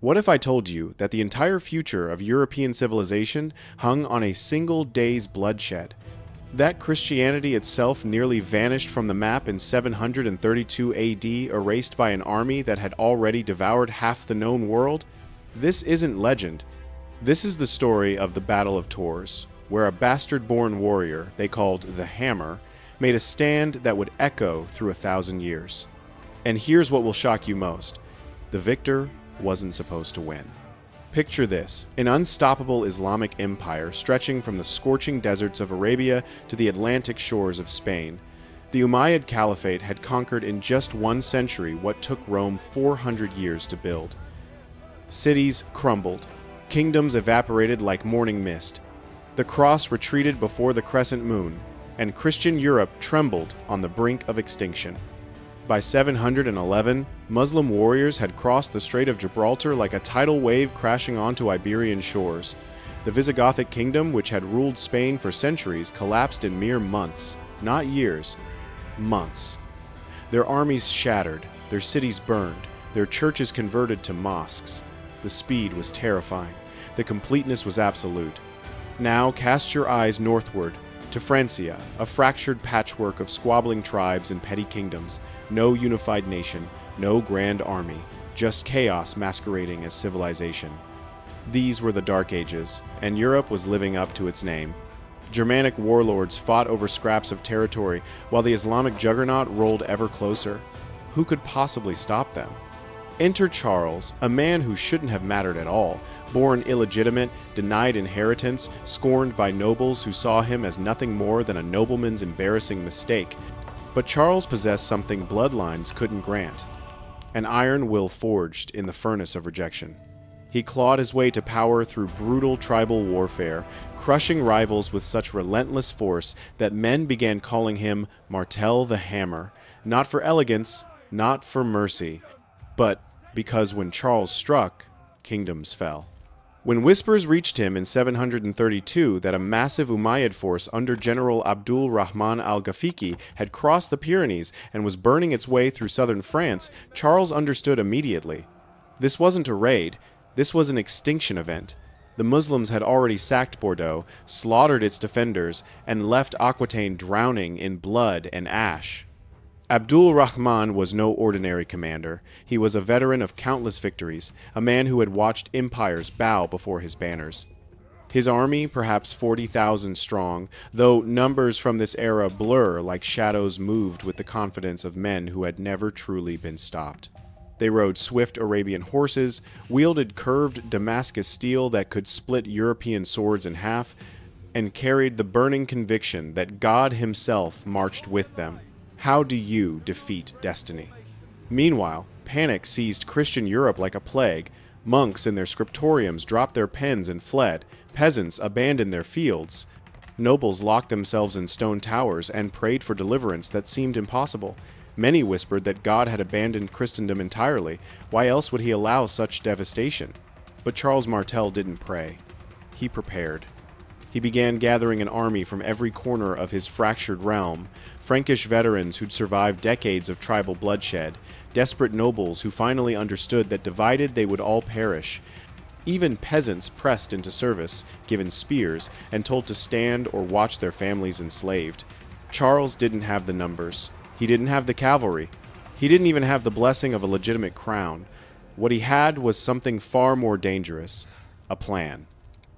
What if I told you that the entire future of European civilization hung on a single day's bloodshed? That Christianity itself nearly vanished from the map in 732 AD, erased by an army that had already devoured half the known world? This isn't legend. This is the story of the Battle of Tours, where a bastard-born warrior they called the Hammer made a stand that would echo through 1,000 years. And here's what will shock you most. The victor wasn't supposed to win. Picture this, an unstoppable Islamic empire stretching from the scorching deserts of Arabia to the Atlantic shores of Spain. The Umayyad Caliphate had conquered in just 1 century what took Rome 400 years to build. Cities crumbled, kingdoms evaporated like morning mist. The cross retreated before the crescent moon, and Christian Europe trembled on the brink of extinction. By 711, Muslim warriors had crossed the Strait of Gibraltar like a tidal wave crashing onto Iberian shores. The Visigothic kingdom, which had ruled Spain for centuries, collapsed in mere months, not years, months. Their armies shattered, their cities burned, their churches converted to mosques. The speed was terrifying. The completeness was absolute. Now cast your eyes northward, to Francia, a fractured patchwork of squabbling tribes and petty kingdoms. No unified nation, no grand army, just chaos masquerading as civilization. These were the Dark Ages, and Europe was living up to its name. Germanic warlords fought over scraps of territory, while the Islamic juggernaut rolled ever closer. Who could possibly stop them? Enter Charles, a man who shouldn't have mattered at all, born illegitimate, denied inheritance, scorned by nobles who saw him as nothing more than a nobleman's embarrassing mistake. But Charles possessed something bloodlines couldn't grant, an iron will forged in the furnace of rejection. He clawed his way to power through brutal tribal warfare, crushing rivals with such relentless force that men began calling him Martel the Hammer, not for elegance, not for mercy, but because when Charles struck, kingdoms fell. When whispers reached him in 732 that a massive Umayyad force under General Abdul Rahman al-Ghafiqi had crossed the Pyrenees and was burning its way through southern France, Charles understood immediately. This wasn't a raid, this was an extinction event. The Muslims had already sacked Bordeaux, slaughtered its defenders, and left Aquitaine drowning in blood and ash. Abdul Rahman was no ordinary commander. He was a veteran of countless victories, a man who had watched empires bow before his banners. His army, perhaps 40,000 strong, though numbers from this era blur like shadows, moved with the confidence of men who had never truly been stopped. They rode swift Arabian horses, wielded curved Damascus steel that could split European swords in half, and carried the burning conviction that God himself marched with them. How do you defeat destiny? Meanwhile, panic seized Christian Europe like a plague. Monks in their scriptoriums dropped their pens and fled. Peasants abandoned their fields. Nobles locked themselves in stone towers and prayed for deliverance that seemed impossible. Many whispered that God had abandoned Christendom entirely. Why else would he allow such devastation? But Charles Martel didn't pray. He prepared. He began gathering an army from every corner of his fractured realm, Frankish veterans who'd survived decades of tribal bloodshed, desperate nobles who finally understood that divided they would all perish. Even peasants pressed into service, given spears, and told to stand or watch their families enslaved. Charles didn't have the numbers. He didn't have the cavalry. He didn't even have the blessing of a legitimate crown. What he had was something far more dangerous, a plan.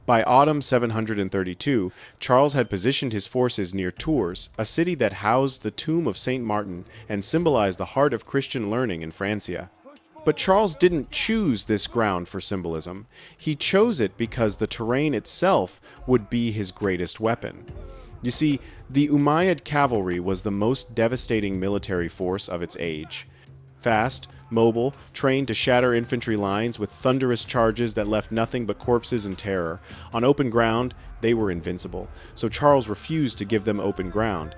By autumn 732, Charles had positioned his forces near Tours, a city that housed the tomb of Saint Martin and symbolized the heart of Christian learning in Francia. But Charles didn't choose this ground for symbolism. He chose it because the terrain itself would be his greatest weapon. You see, the Umayyad cavalry was the most devastating military force of its age. Fast, mobile, trained to shatter infantry lines with thunderous charges that left nothing but corpses and terror. On open ground, they were invincible, so Charles refused to give them open ground.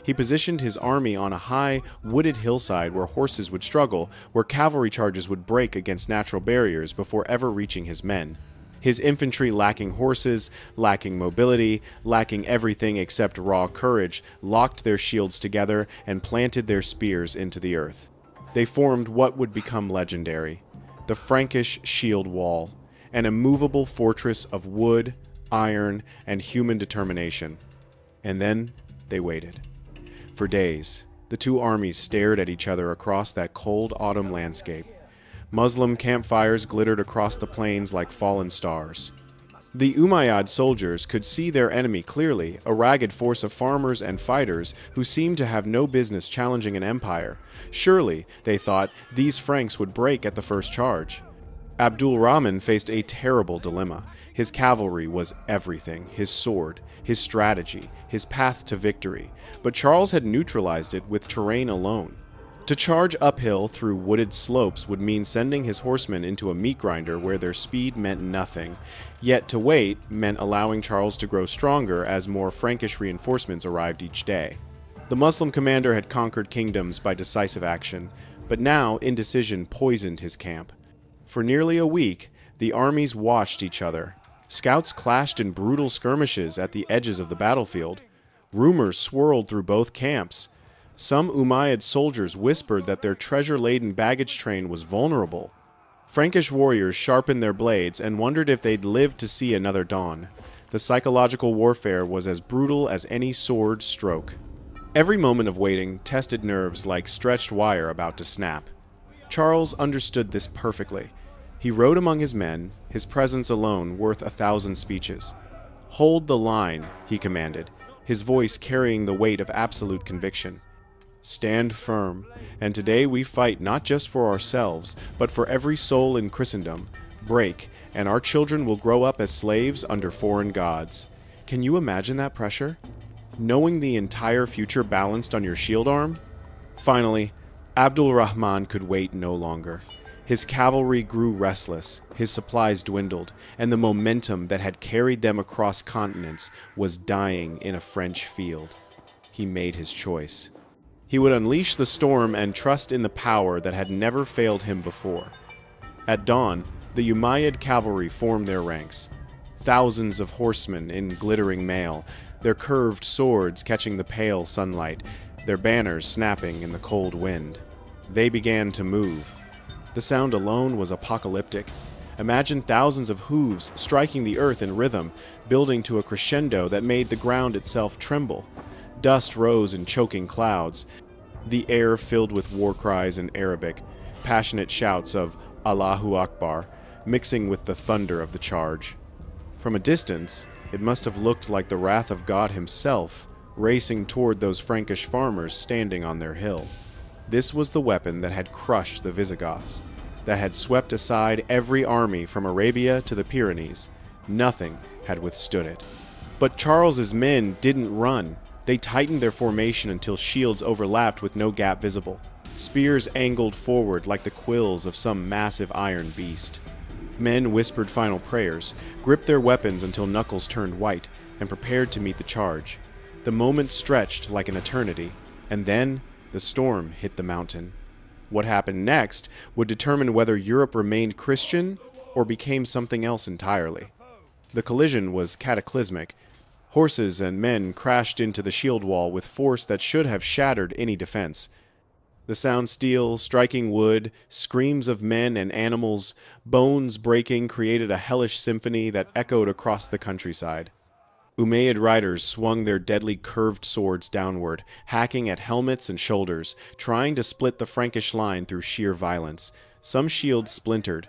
He positioned his army on a high, wooded hillside where horses would struggle, where cavalry charges would break against natural barriers before ever reaching his men. His infantry, lacking horses, lacking mobility, lacking everything except raw courage, locked their shields together and planted their spears into the earth. They formed what would become legendary. the Frankish shield wall, an immovable fortress of wood, iron, and human determination. And then they waited. For days, the two armies stared at each other across that cold autumn landscape. Muslim campfires glittered across the plains like fallen stars. The Umayyad soldiers could see their enemy clearly, a ragged force of farmers and fighters who seemed to have no business challenging an empire. Surely, they thought, these Franks would break at the first charge. Abdul Rahman faced a terrible dilemma. His cavalry was everything, his sword, his strategy, his path to victory. But Charles had neutralized it with terrain alone. To charge uphill through wooded slopes would mean sending his horsemen into a meat grinder where their speed meant nothing. Yet to wait meant allowing Charles to grow stronger as more Frankish reinforcements arrived each day. The Muslim commander had conquered kingdoms by decisive action, but now indecision poisoned his camp. For nearly a week, the armies watched each other. Scouts clashed in brutal skirmishes at the edges of the battlefield. Rumors swirled through both camps. Some Umayyad soldiers whispered that their treasure-laden baggage train was vulnerable. Frankish warriors sharpened their blades and wondered if they'd live to see another dawn. The psychological warfare was as brutal as any sword stroke. Every moment of waiting tested nerves like stretched wire about to snap. Charles understood this perfectly. He rode among his men, his presence alone worth 1,000 speeches. "Hold the line," he commanded, his voice carrying the weight of absolute conviction. "Stand firm, and today we fight not just for ourselves, but for every soul in Christendom. Break, and our children will grow up as slaves under foreign gods." Can you imagine that pressure? Knowing the entire future balanced on your shield arm? Finally, Abdul Rahman could wait no longer. His cavalry grew restless, his supplies dwindled, and the momentum that had carried them across continents was dying in a French field. He made his choice. He would unleash the storm and trust in the power that had never failed him before. At dawn, the Umayyad cavalry formed their ranks. Thousands of horsemen in glittering mail, their curved swords catching the pale sunlight, their banners snapping in the cold wind. They began to move. The sound alone was apocalyptic. Imagine thousands of hooves striking the earth in rhythm, building to a crescendo that made the ground itself tremble. Dust rose in choking clouds, the air filled with war cries in Arabic, passionate shouts of Allahu Akbar, mixing with the thunder of the charge. From a distance, it must have looked like the wrath of God himself, racing toward those Frankish farmers standing on their hill. This was the weapon that had crushed the Visigoths, that had swept aside every army from Arabia to the Pyrenees. Nothing had withstood it. But Charles's men didn't run. They tightened their formation until shields overlapped with no gap visible. Spears angled forward like the quills of some massive iron beast. Men whispered final prayers, gripped their weapons until knuckles turned white, and prepared to meet the charge. The moment stretched like an eternity, and then the storm hit the mountain. What happened next would determine whether Europe remained Christian or became something else entirely. The collision was cataclysmic. Horses and men crashed into the shield wall with force that should have shattered any defense. The sound steel striking wood, screams of men and animals, bones breaking created a hellish symphony that echoed across the countryside. Umayyad riders swung their deadly curved swords downward, hacking at helmets and shoulders, trying to split the Frankish line through sheer violence. Some shields splintered,